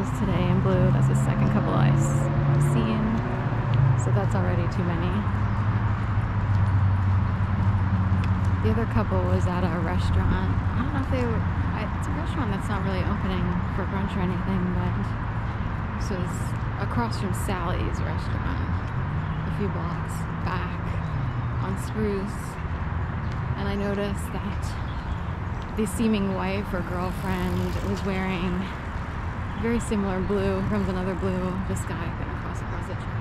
couples today in blue. That's the second couple I've seen. So that's already too many. The other couple was at a restaurant. I don't know if they were, it's a restaurant that's not really opening for brunch or anything, but this was across from Sally's restaurant, a few blocks back on Spruce. And I noticed that the seeming wife or girlfriend was wearing very similar blue. Here comes another blue. This guy gonna cross across the tracks.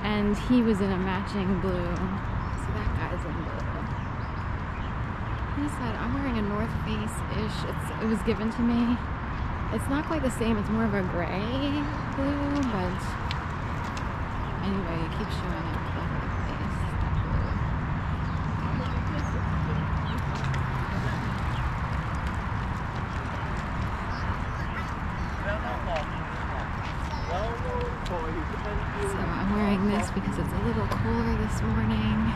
And he was in a matching blue. So that guy's in blue. He said, I'm wearing a North Face-ish. It was given to me. It's not quite the same. It's more of a gray blue, but anyway, it keeps showing up all over the place. So I'm wearing this because it's a little cooler this morning.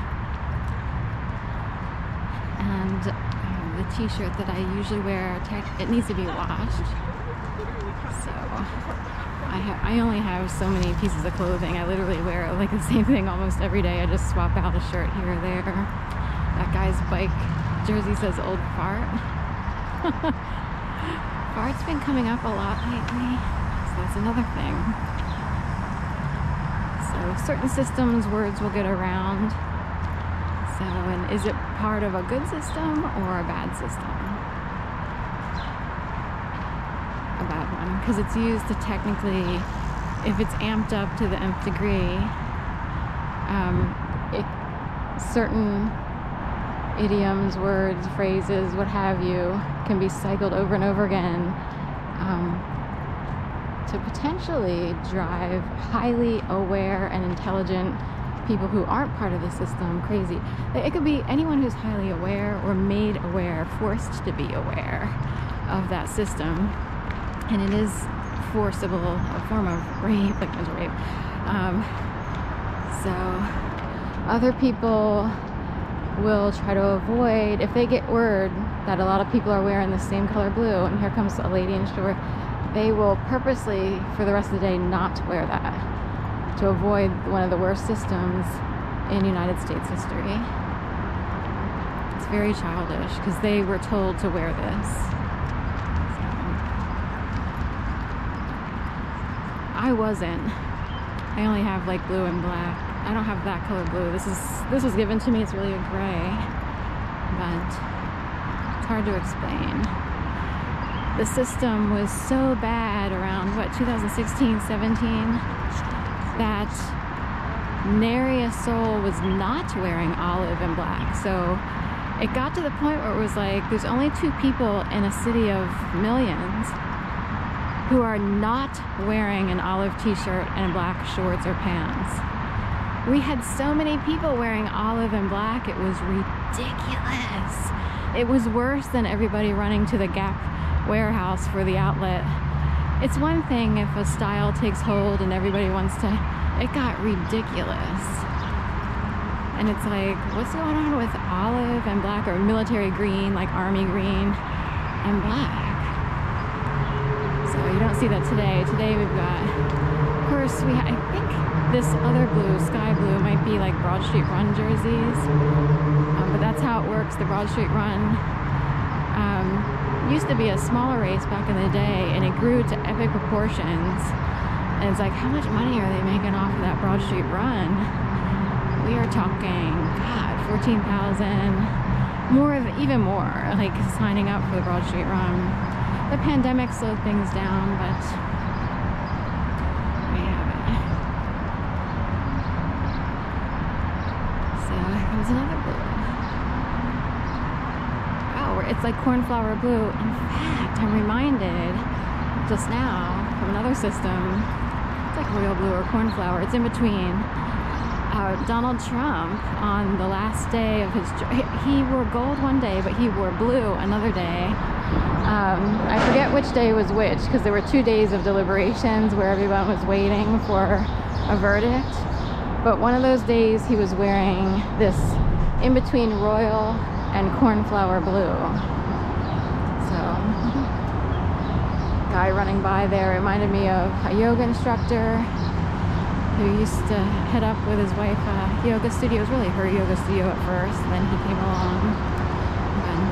And the t-shirt that I usually wear, it needs to be washed. So I only have so many pieces of clothing. I literally wear like the same thing almost every day. I just swap out a shirt here or there. That guy's bike jersey says old fart. Fart's been coming up a lot lately, so that's another thing. So certain systems, words will get around. So, and is it part of a good system or a bad system? A bad one, because it's used to technically, if it's amped up to the nth degree, certain idioms, words, phrases, what have you, can be cycled over and over again to potentially drive highly aware and intelligent people who aren't part of the system crazy. It could be anyone who's highly aware or made aware, forced to be aware of that system. And it is forcible, a form of rape, like mental rape. So other people will try to avoid, if they get word that a lot of people are wearing the same color blue, and here comes a lady in store, they will purposely, for the rest of the day, not wear that, to avoid one of the worst systems in United States history. It's very childish, because they were told to wear this. So, I wasn't. I only have like blue and black. I don't have that color blue. This was given to me. It's really a gray, but it's hard to explain. The system was so bad around, what, 2016, 17, that nary a soul was not wearing olive and black. So it got to the point where it was like, there's only 2 people in a city of millions who are not wearing an olive t-shirt and black shorts or pants. We had so many people wearing olive and black, it was ridiculous. It was worse than everybody running to the Gap warehouse for the outlet. It's one thing if a style takes hold and everybody wants to, it got ridiculous. And it's like, what's going on with olive and black, or military green, like army green and black? So you don't see that today. Today we've got, of course, I think this other blue, sky blue, might be like Broad Street Run jerseys. But that's how it works, the Broad Street Run. Used to be a smaller race back in the day, and it grew to epic proportions. And it's like, how much money are they making off of that Broad Street Run? We are talking, God, 14,000, even more, like signing up for the Broad Street Run. The pandemic slowed things down, but we have it. So here comes another blue. It's like cornflower blue. In fact, I'm reminded just now from another system. It's like royal blue or cornflower. It's in between. Donald Trump, on the last day of his, he wore gold one day, but he wore blue another day. I forget which day was which, because there were 2 days of deliberations where everyone was waiting for a verdict. But one of those days he was wearing this in between royal and cornflower blue. So So, guy running by there reminded me of a yoga instructor who used to head up with his wife a yoga studio. It was really her yoga studio at first, then he came along. And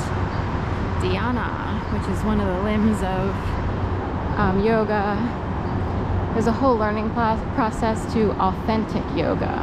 dhyana, which is one of the limbs of yoga. There's a whole learning process to authentic yoga.